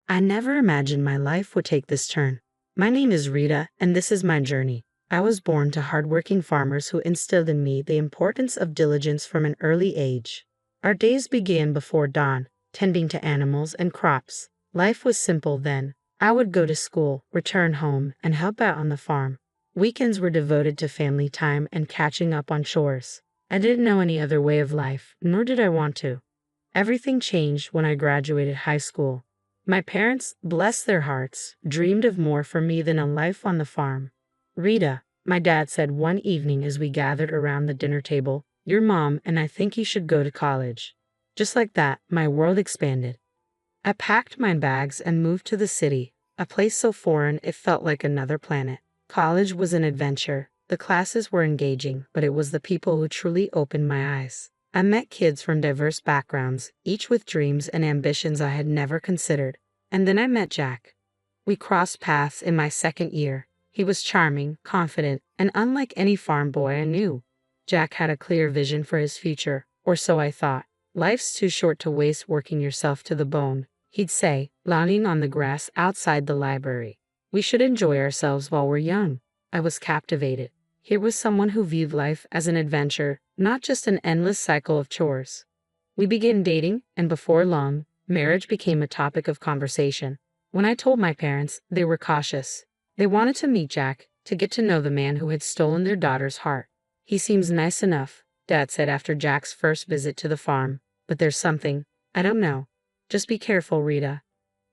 I never imagined my life would take this turn. My name is Rita, and this is my journey. I was born to hardworking farmers who instilled in me the importance of diligence from an early age. Our days began before dawn, tending to animals and crops. Life was simple then. I would go to school, return home, and help out on the farm. Weekends were devoted to family time and catching up on chores. I didn't know any other way of life, nor did I want to. Everything changed when I graduated high school. My parents, bless their hearts, dreamed of more for me than a life on the farm. Rita, my dad said one evening as we gathered around the dinner table, your mom and I think you should go to college. Just like that, my world expanded. I packed my bags and moved to the city, a place so foreign it felt like another planet. College was an adventure. The classes were engaging, but it was the people who truly opened my eyes. I met kids from diverse backgrounds, each with dreams and ambitions I had never considered. And then I met Jack. We crossed paths in my second year. He was charming, confident, and unlike any farm boy I knew. Jack had a clear vision for his future, or so I thought. Life's too short to waste working yourself to the bone, he'd say, lounging on the grass outside the library. We should enjoy ourselves while we're young. I was captivated. Here was someone who viewed life as an adventure, not just an endless cycle of chores. We began dating, and before long, marriage became a topic of conversation. When I told my parents, they were cautious. They wanted to meet Jack, to get to know the man who had stolen their daughter's heart. He seems nice enough, Dad said after Jack's first visit to the farm, but there's something, I don't know. Just be careful, Rita.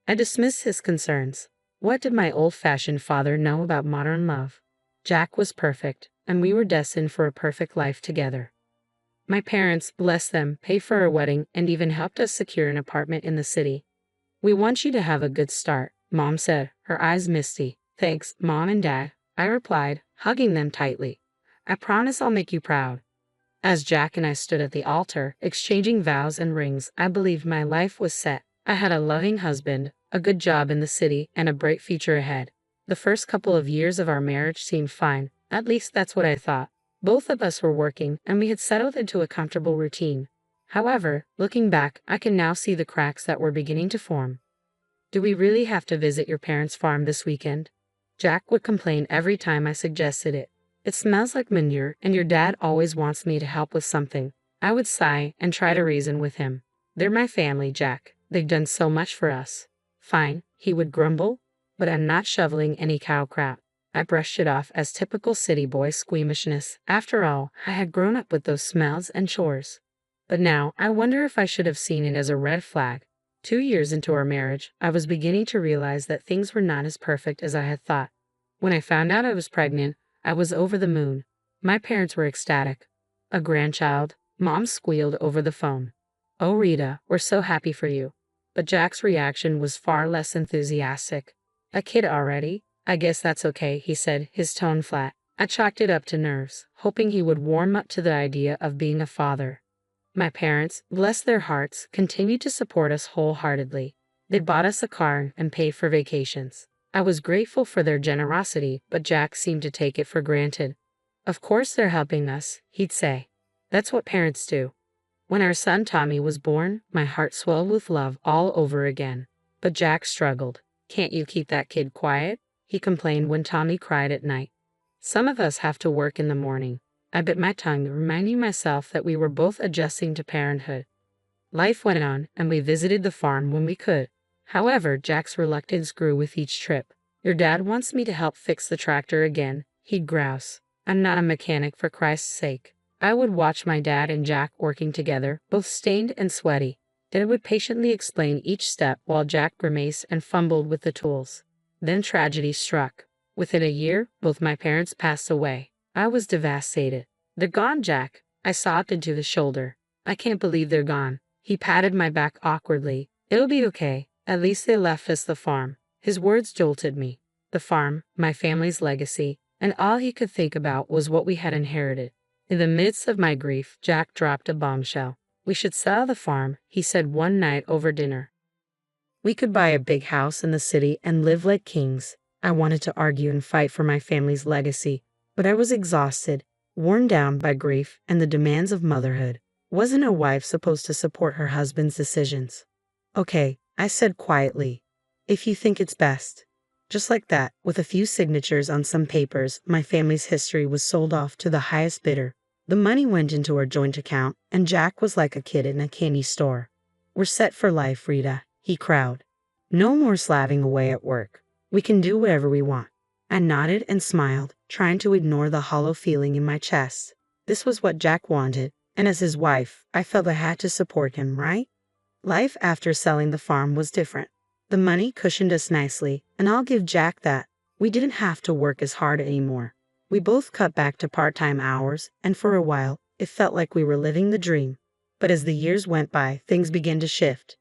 I dismissed his concerns. What did my old-fashioned father know about modern love? Jack was perfect, and we were destined for a perfect life together. My parents, bless them, paid for our wedding and even helped us secure an apartment in the city. We want you to have a good start, Mom said, her eyes misty. Thanks, Mom and Dad, I replied, hugging them tightly. I promise I'll make you proud. As Jack and I stood at the altar, exchanging vows and rings, I believed my life was set. I had a loving husband, a good job in the city, and a bright future ahead. The first couple of years of our marriage seemed fine, at least that's what I thought. Both of us were working, and we had settled into a comfortable routine. However, looking back, I can now see the cracks that were beginning to form. Do we really have to visit your parents' farm this weekend? Jack would complain every time I suggested it. It smells like manure, and your dad always wants me to help with something. I would sigh and try to reason with him. They're my family, Jack. They've done so much for us. Fine, he would grumble, but I'm not shoveling any cow crap. I brushed it off as typical city boy squeamishness. After all, I had grown up with those smells and chores. But now, I wonder if I should have seen it as a red flag. 2 years into our marriage, I was beginning to realize that things were not as perfect as I had thought. When I found out I was pregnant, I was over the moon. My parents were ecstatic. A grandchild, Mom squealed over the phone. Oh, Rita, we're so happy for you. But Jack's reaction was far less enthusiastic. A kid already? I guess that's okay, he said, his tone flat. I chalked it up to nerves, hoping he would warm up to the idea of being a father. My parents, bless their hearts, continued to support us wholeheartedly. They bought us a car and paid for vacations. I was grateful for their generosity, but Jack seemed to take it for granted. Of course they're helping us, he'd say. That's what parents do. When our son Tommy was born, my heart swelled with love all over again. But Jack struggled. Can't you keep that kid quiet? He complained when Tommy cried at night. Some of us have to work in the morning. I bit my tongue, reminding myself that we were both adjusting to parenthood. Life went on, and we visited the farm when we could. However, Jack's reluctance grew with each trip. Your dad wants me to help fix the tractor again, he'd grouse. I'm not a mechanic, for Christ's sake. I would watch my dad and Jack working together, both stained and sweaty. Dad would patiently explain each step while Jack grimaced and fumbled with the tools. Then tragedy struck. Within a year, both my parents passed away. I was devastated. They're gone, Jack. I sobbed into the shoulder. I can't believe they're gone. He patted my back awkwardly. It'll be okay. At least they left us the farm. His words jolted me. The farm, my family's legacy, and all he could think about was what we had inherited. In the midst of my grief, Jack dropped a bombshell. We should sell the farm, he said one night over dinner. We could buy a big house in the city and live like kings. I wanted to argue and fight for my family's legacy, but I was exhausted, worn down by grief and the demands of motherhood. Wasn't a wife supposed to support her husband's decisions? Okay, I said quietly. if you think it's best." Just like that, with a few signatures on some papers, my family's history was sold off to the highest bidder. The money went into our joint account, and Jack was like a kid in a candy store. "We're set for life, Rita," he crowed. "No more slaving away at work. We can do whatever we want." I nodded and smiled, trying to ignore the hollow feeling in my chest. This was what Jack wanted, and as his wife, I felt I had to support him, right? Life after selling the farm was different. The money cushioned us nicely, and I'll give Jack that. We didn't have to work as hard anymore. We both cut back to part-time hours, and for a while, it felt like we were living the dream. But as the years went by, things began to shift.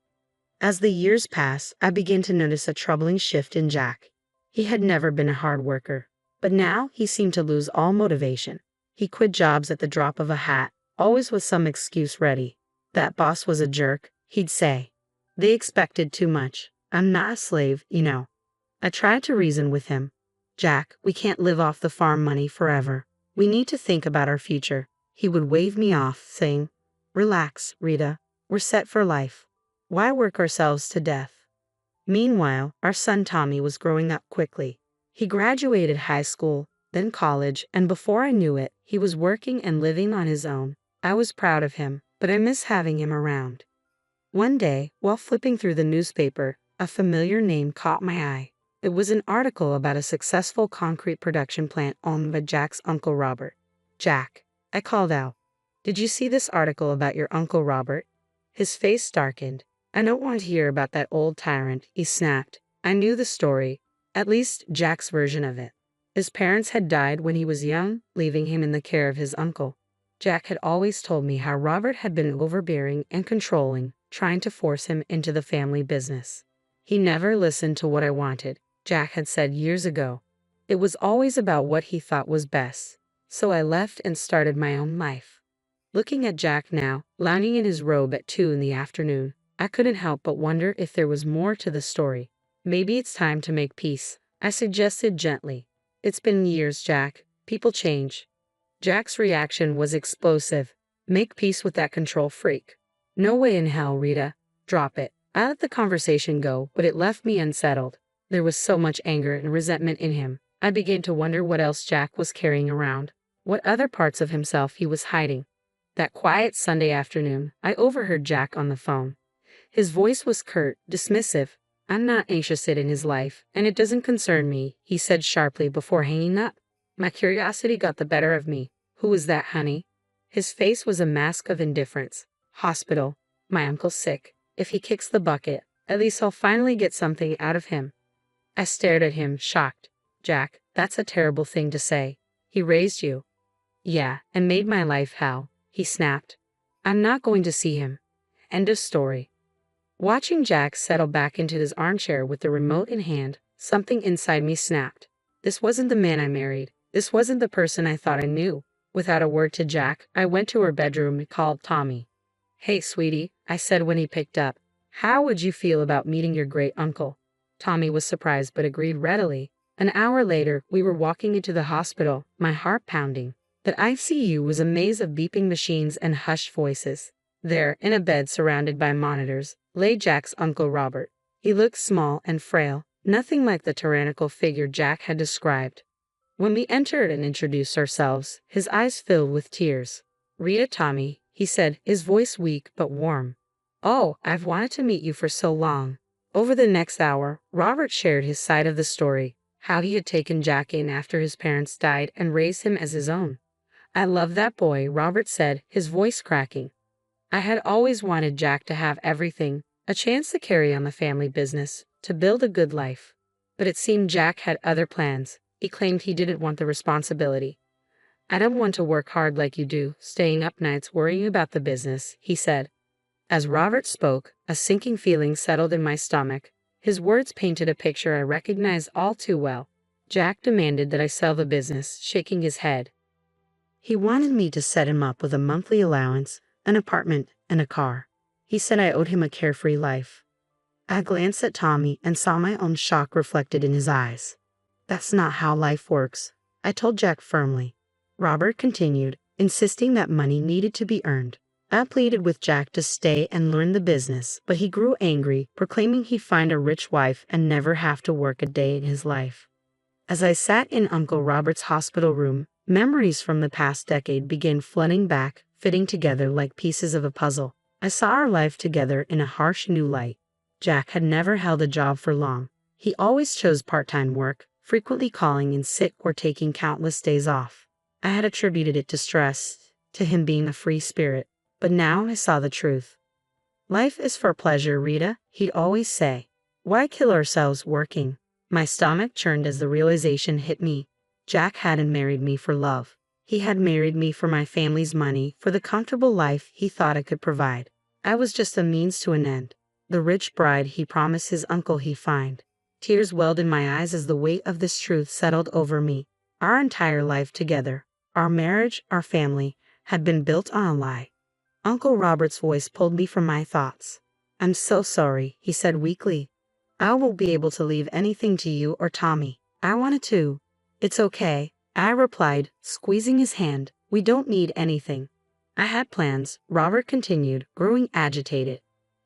As the years passed, I began to notice a troubling shift in Jack. He had never been a hard worker, but now he seemed to lose all motivation. He quit jobs at the drop of a hat, always with some excuse ready. That boss was a jerk, he'd say. They expected too much. "I'm not a slave, you know." I tried to reason with him. "Jack, we can't live off the farm money forever. We need to think about our future." He would wave me off, saying, "Relax, Rita. We're set for life. Why work ourselves to death?" Meanwhile, our son Tommy was growing up quickly. He graduated high school, then college, and before I knew it, he was working and living on his own. I was proud of him, but I miss having him around. One day, while flipping through the newspaper, a familiar name caught my eye. It was an article about a successful concrete production plant owned by Jack's Uncle Robert. "Jack," I called out, "did you see this article about your Uncle Robert?" His face darkened. "I don't want to hear about that old tyrant," he snapped. I knew the story, at least Jack's version of it. His parents had died when he was young, leaving him in the care of his uncle. Jack had always told me how Robert had been overbearing and controlling, trying to force him into the family business. "He never listened to what I wanted," Jack had said years ago. "It was always about what he thought was best. So I left and started my own life." Looking at Jack now, lounging in his robe at 2 in the afternoon, I couldn't help but wonder if there was more to the story. "Maybe it's time to make peace," I suggested gently. "It's been years, Jack. People change." Jack's reaction was explosive. "Make peace with that control freak? No way in hell, Rita. Drop it." I let the conversation go, but it left me unsettled. There was so much anger and resentment in him. I began to wonder what else Jack was carrying around, what other parts of himself he was hiding. That quiet Sunday afternoon, I overheard Jack on the phone. His voice was curt, dismissive. "I'm not interested in his life, and it doesn't concern me," he said sharply before hanging up. My curiosity got the better of me. "Who was that, honey?" His face was a mask of indifference. "Hospital. My uncle's sick. If he kicks the bucket, at least I'll finally get something out of him." I stared at him, shocked. "Jack, that's a terrible thing to say. He raised you." "Yeah, and made my life hell," he snapped. "I'm not going to see him." End of story. Watching Jack settle back into his armchair with the remote in hand, something inside me snapped. This wasn't the man I married. This wasn't the person I thought I knew. Without a word to Jack, I went to her bedroom and called Tommy. "Hey, sweetie," I said when he picked up. "How would you feel about meeting your great uncle?" Tommy was surprised but agreed readily. An hour later, we were walking into the hospital, my heart pounding. The ICU was a maze of beeping machines and hushed voices. There, in a bed surrounded by monitors, lay Jack's Uncle Robert. He looked small and frail, nothing like the tyrannical figure Jack had described. When we entered and introduced ourselves, his eyes filled with tears. "Rita, Tommy," he said, his voice weak but warm. "Oh, I've wanted to meet you for so long." Over the next hour, Robert shared his side of the story, how he had taken Jack in after his parents died and raised him as his own. "I love that boy," Robert said, his voice cracking. "I had always wanted Jack to have everything, a chance to carry on the family business, to build a good life. But it seemed Jack had other plans. He claimed he didn't want the responsibility. "I don't want to work hard like you do, staying up nights worrying about the business," he said. As Robert spoke, a sinking feeling settled in my stomach. His words painted a picture I recognized all too well. Jack demanded that I sell the business, shaking his head. He wanted me to set him up with a monthly allowance, an apartment, and a car. He said I owed him a carefree life. I glanced at Tommy and saw my own shock reflected in his eyes. "That's not how life works," I told Jack firmly. Robert continued, insisting that money needed to be earned. I pleaded with Jack to stay and learn the business, but he grew angry, proclaiming he'd find a rich wife and never have to work a day in his life. As I sat in Uncle Robert's hospital room, memories from the past decade began flooding back, fitting together like pieces of a puzzle. I saw our life together in a harsh new light. Jack had never held a job for long. He always chose part-time work, frequently calling in sick or taking countless days off. I had attributed it to stress, to him being a free spirit. But now I saw the truth. Life is for pleasure, Rita, he'd always say. Why kill ourselves working? My stomach churned as the realization hit me. Jack hadn't married me for love. He had married me for my family's money, for the comfortable life he thought I could provide. I was just a means to an end. The rich bride he promised his uncle he'd find. Tears welled in my eyes as the weight of this truth settled over me. Our entire life together, our marriage, our family, had been built on a lie. Uncle Robert's voice pulled me from my thoughts. I'm so sorry, he said weakly. I won't be able to leave anything to you or Tommy. I wanted to. It's okay, I replied, squeezing his hand. We don't need anything. I had plans, Robert continued, growing agitated.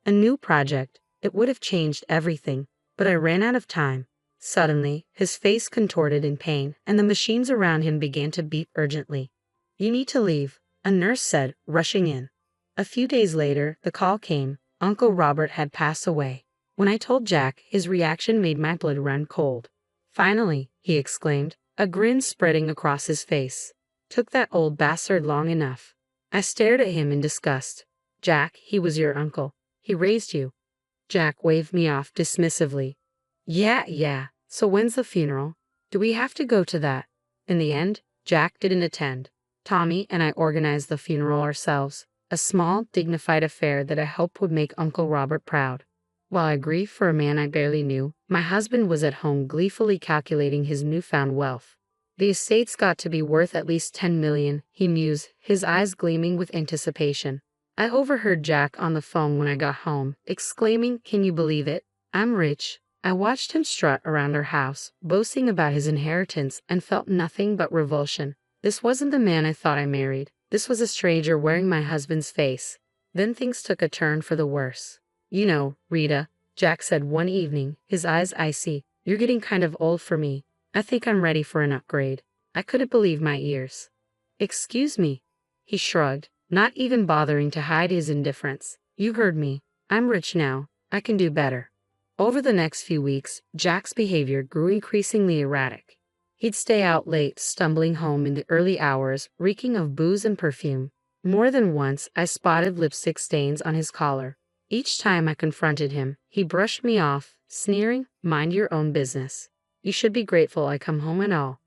A new project. It would have changed everything, but I ran out of time. Suddenly, his face contorted in pain, and the machines around him began to beep urgently. You need to leave, a nurse said, rushing in. A few days later, the call came. Uncle Robert had passed away. When I told Jack, his reaction made my blood run cold. Finally, he exclaimed, a grin spreading across his face. Took that old bastard long enough. I stared at him in disgust. Jack, he was your uncle. He raised you. Jack waved me off dismissively. Yeah, so when's the funeral? Do we have to go to that? In the end, Jack didn't attend. Tommy and I organized the funeral ourselves. A small, dignified affair that I hoped would make Uncle Robert proud. While I grieved for a man I barely knew, my husband was at home gleefully calculating his newfound wealth. The estate's got to be worth at least $10 million, he mused, his eyes gleaming with anticipation. I overheard Jack on the phone when I got home, exclaiming, can you believe it? I'm rich. I watched him strut around our house, boasting about his inheritance, and felt nothing but revulsion. This wasn't the man I thought I married. This was a stranger wearing my husband's face. Then things took a turn for the worse. You know, Rita, Jack said one evening, his eyes icy, you're getting kind of old for me. I think I'm ready for an upgrade. I couldn't believe my ears. Excuse me. He shrugged, not even bothering to hide his indifference. You heard me. I'm rich now. I can do better. Over the next few weeks, Jack's behavior grew increasingly erratic. He'd stay out late, stumbling home in the early hours, reeking of booze and perfume. More than once, I spotted lipstick stains on his collar. Each time I confronted him, he brushed me off, sneering, mind your own business. You should be grateful I come home at all.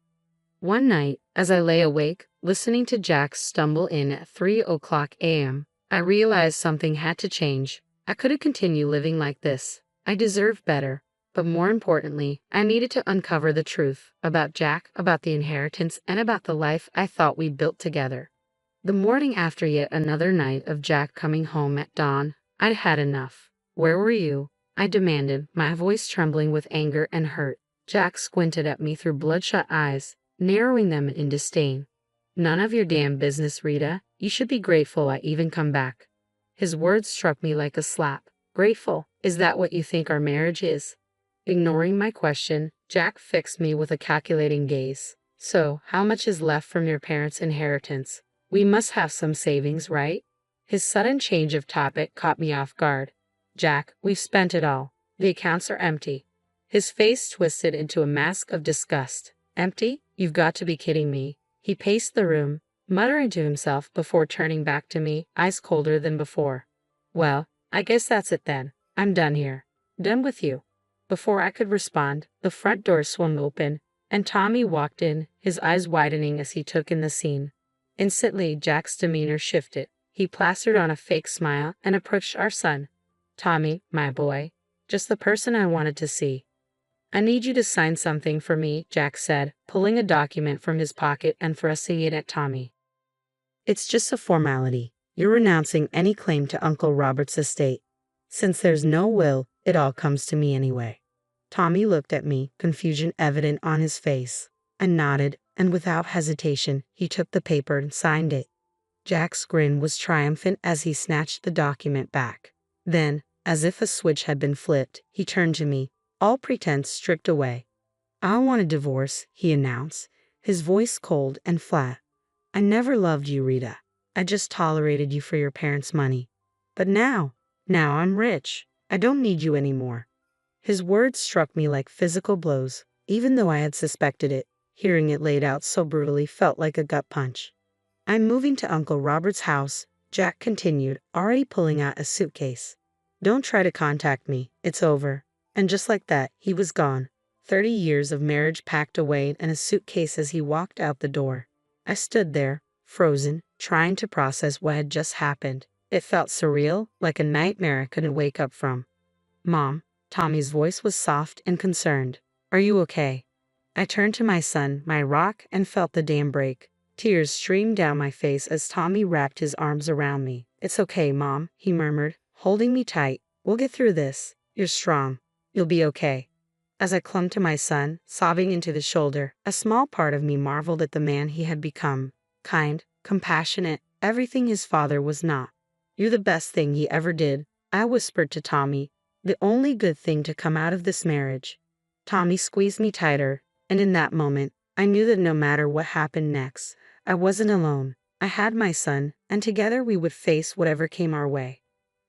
One night, as I lay awake, listening to Jack stumble in at 3:00 a.m., I realized something had to change. I couldn't continue living like this. I deserved better. But more importantly, I needed to uncover the truth about Jack, about the inheritance, and about the life I thought we built together. The morning after yet another night of Jack coming home at dawn, I'd had enough. Where were you? I demanded, my voice trembling with anger and hurt. Jack squinted at me through bloodshot eyes, narrowing them in disdain. None of your damn business, Rita. You should be grateful I even come back. His words struck me like a slap. Grateful? Is that what you think our marriage is? Ignoring my question, Jack fixed me with a calculating gaze. So, how much is left from your parents' inheritance? We must have some savings, right? His sudden change of topic caught me off guard. Jack, we've spent it all. The accounts are empty. His face twisted into a mask of disgust. Empty? You've got to be kidding me. He paced the room, muttering to himself before turning back to me, ice colder than before. Well, I guess that's it then. I'm done here. Done with you. Before I could respond, the front door swung open, and Tommy walked in, his eyes widening as he took in the scene. Instantly, Jack's demeanor shifted. He plastered on a fake smile and approached our son. Tommy, my boy, just the person I wanted to see. I need you to sign something for me, Jack said, pulling a document from his pocket and thrusting it at Tommy. It's just a formality. You're renouncing any claim to Uncle Robert's estate. Since there's no will, it all comes to me anyway. Tommy looked at me, confusion evident on his face. I nodded, and without hesitation, he took the paper and signed it. Jack's grin was triumphant as he snatched the document back. Then, as if a switch had been flipped, he turned to me, all pretense stripped away. "I want a divorce," he announced, his voice cold and flat. "I never loved you, Rita. I just tolerated you for your parents' money. But now I'm rich. I don't need you anymore." His words struck me like physical blows, even though I had suspected it. Hearing it laid out so brutally felt like a gut punch. "I'm moving to Uncle Robert's house," Jack continued, already pulling out a suitcase. "Don't try to contact me. It's over." And just like that, he was gone. 30 years of marriage packed away in a suitcase as he walked out the door. I stood there, frozen, trying to process what had just happened. It felt surreal, like a nightmare I couldn't wake up from. "Mom," Tommy's voice was soft and concerned. "Are you okay?" I turned to my son, my rock, and felt the dam break. Tears streamed down my face as Tommy wrapped his arms around me. "It's okay, Mom," he murmured, holding me tight. "We'll get through this. You're strong. You'll be okay." As I clung to my son, sobbing into his shoulder, a small part of me marveled at the man he had become. Kind, compassionate, everything his father was not. "You're the best thing he ever did," I whispered to Tommy. "The only good thing to come out of this marriage." Tommy squeezed me tighter, and in that moment, I knew that no matter what happened next, I wasn't alone. I had my son, and together we would face whatever came our way.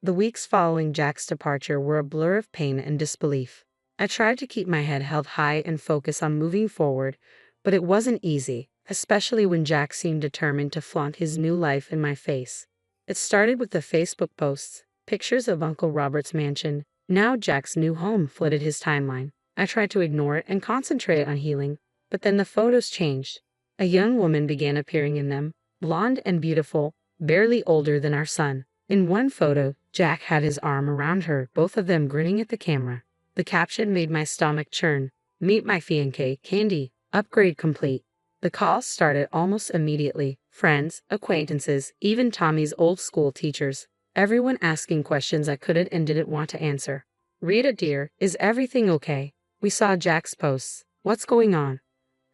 The weeks following Jack's departure were a blur of pain and disbelief. I tried to keep my head held high and focus on moving forward, but it wasn't easy, especially when Jack seemed determined to flaunt his new life in my face. It started with the Facebook posts, pictures of Uncle Robert's mansion. Now Jack's new home flooded his timeline. I tried to ignore it and concentrate on healing, but then the photos changed. A young woman began appearing in them, blonde and beautiful, barely older than our son. In one photo, Jack had his arm around her, both of them grinning at the camera. The caption made my stomach churn. "Meet my fiancé, Candy. Upgrade complete." The calls started almost immediately. Friends, acquaintances, even Tommy's old school teachers. Everyone asking questions I couldn't and didn't want to answer. "Rita dear, is everything okay? We saw Jack's posts. What's going on?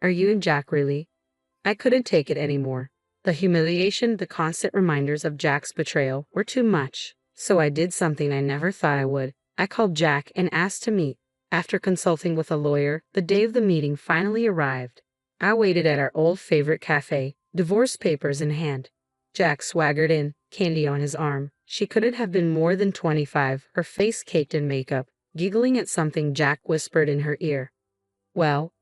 Are you and Jack really?" I couldn't take it anymore. The humiliation, the constant reminders of Jack's betrayal were too much. So I did something I never thought I would. I called Jack and asked to meet. After consulting with a lawyer, the day of the meeting finally arrived. I waited at our old favorite cafe, divorce papers in hand. Jack swaggered in, candy on his arm. She couldn't have been more than 25, her face caked in makeup, giggling at something Jack whispered in her ear. Well,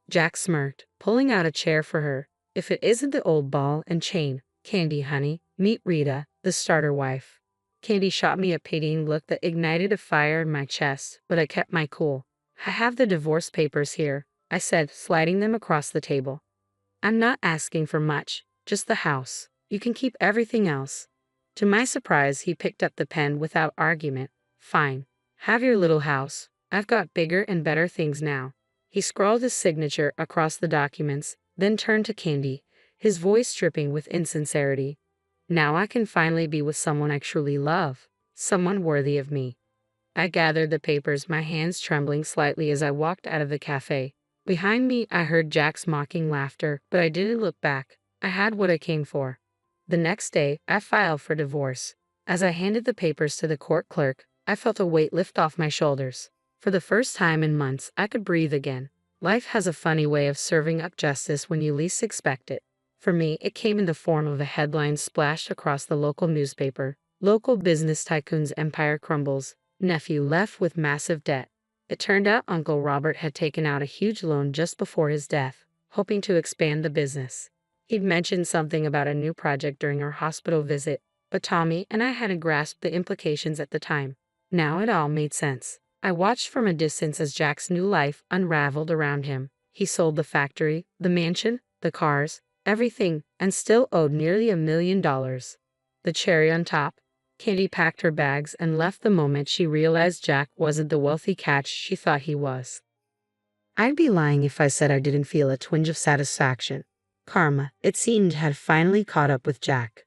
Jack smirked, pulling out a chair for her. "If it isn't the old ball and chain. Candy, honey, meet Rita, the starter wife." Candy shot me a pitying look that ignited a fire in my chest, but I kept my cool. "I have the divorce papers here," I said, sliding them across the table. "I'm not asking for much, just the house. You can keep everything else." To my surprise, he picked up the pen without argument. "Fine. Have your little house. I've got bigger and better things now." He scrawled his signature across the documents, then turned to Candy, his voice dripping with insincerity. "Now I can finally be with someone I truly love, someone worthy of me." I gathered the papers, my hands trembling slightly as I walked out of the cafe. Behind me, I heard Jack's mocking laughter, but I didn't look back. I had what I came for. The next day, I filed for divorce. As I handed the papers to the court clerk, I felt a weight lift off my shoulders. For the first time in months, I could breathe again. Life has a funny way of serving up justice when you least expect it. For me, it came in the form of a headline splashed across the local newspaper. "Local business tycoon's empire crumbles. Nephew left with massive debt." It turned out Uncle Robert had taken out a huge loan just before his death, hoping to expand the business. He'd mentioned something about a new project during our hospital visit, but Tommy and I hadn't grasped the implications at the time. Now it all made sense. I watched from a distance as Jack's new life unraveled around him. He sold the factory, the mansion, the cars, everything, and still owed nearly $1 million. The cherry on top, Candy packed her bags and left the moment she realized Jack wasn't the wealthy catch she thought he was. I'd be lying if I said I didn't feel a twinge of satisfaction. Karma, it seemed, had finally caught up with Jack.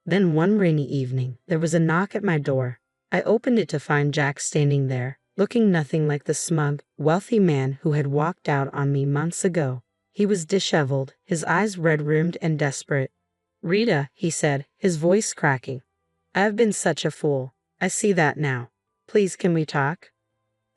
Then one rainy evening, there was a knock at my door. I opened it to find Jack standing there, looking nothing like the smug, wealthy man who had walked out on me months ago. He was disheveled, his eyes red-rimmed and desperate. Rita, he said, his voice cracking. I've been such a fool. I see that now. Please, can we talk?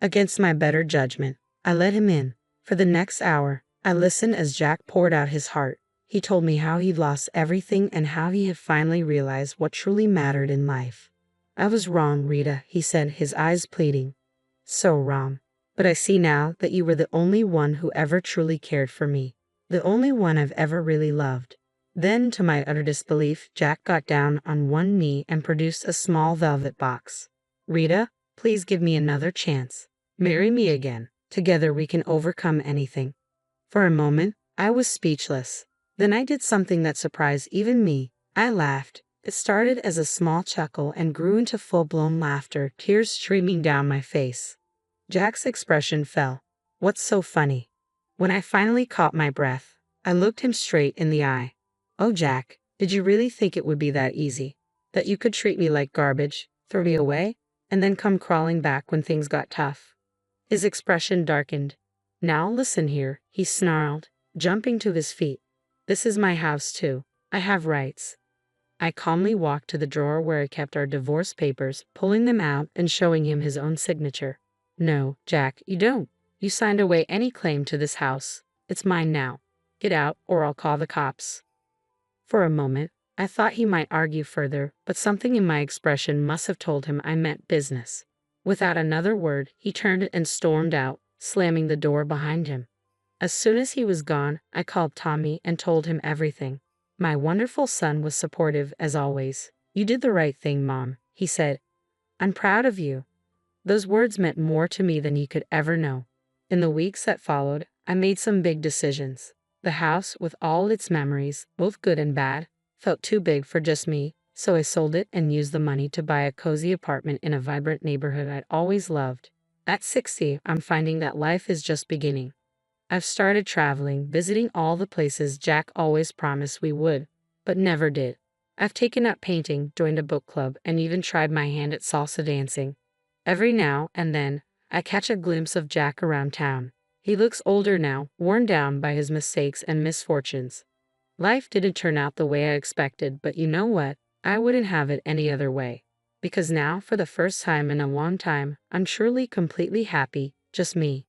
Against my better judgment, I let him in. For the next hour, I listened as Jack poured out his heart. He told me how he'd lost everything and how he had finally realized what truly mattered in life. I was wrong, Rita, he said, his eyes pleading. So wrong. But I see now that you were the only one who ever truly cared for me. The only one I've ever really loved. Then, to my utter disbelief, Jack got down on one knee and produced a small velvet box. Rita, please give me another chance. Marry me again. Together we can overcome anything. For a moment, I was speechless. Then I did something that surprised even me. I laughed. It started as a small chuckle and grew into full-blown laughter, tears streaming down my face. Jack's expression fell. What's so funny? When I finally caught my breath, I looked him straight in the eye. Oh, Jack, did you really think it would be that easy? That you could treat me like garbage, throw me away, and then come crawling back when things got tough? His expression darkened. Now listen here, he snarled, jumping to his feet. This is my house too. I have rights. I calmly walked to the drawer where I kept our divorce papers, pulling them out and showing him his own signature. No, Jack, you don't. You signed away any claim to this house. It's mine now. Get out, or I'll call the cops. For a moment, I thought he might argue further, but something in my expression must have told him I meant business. Without another word, he turned and stormed out, slamming the door behind him. As soon as he was gone, I called Tommy and told him everything. My wonderful son was supportive as always. You did the right thing, Mom, he said. I'm proud of you. Those words meant more to me than he could ever know. In the weeks that followed, I made some big decisions. The house, with all its memories, both good and bad, felt too big for just me, so I sold it and used the money to buy a cozy apartment in a vibrant neighborhood I'd always loved. At 60, I'm finding that life is just beginning. I've started traveling, visiting all the places Jack always promised we would, but never did. I've taken up painting, joined a book club, and even tried my hand at salsa dancing. Every now and then, I catch a glimpse of Jack around town. He looks older now, worn down by his mistakes and misfortunes. Life didn't turn out the way I expected, but you know what? I wouldn't have it any other way. Because now, for the first time in a long time, I'm truly completely happy, just me.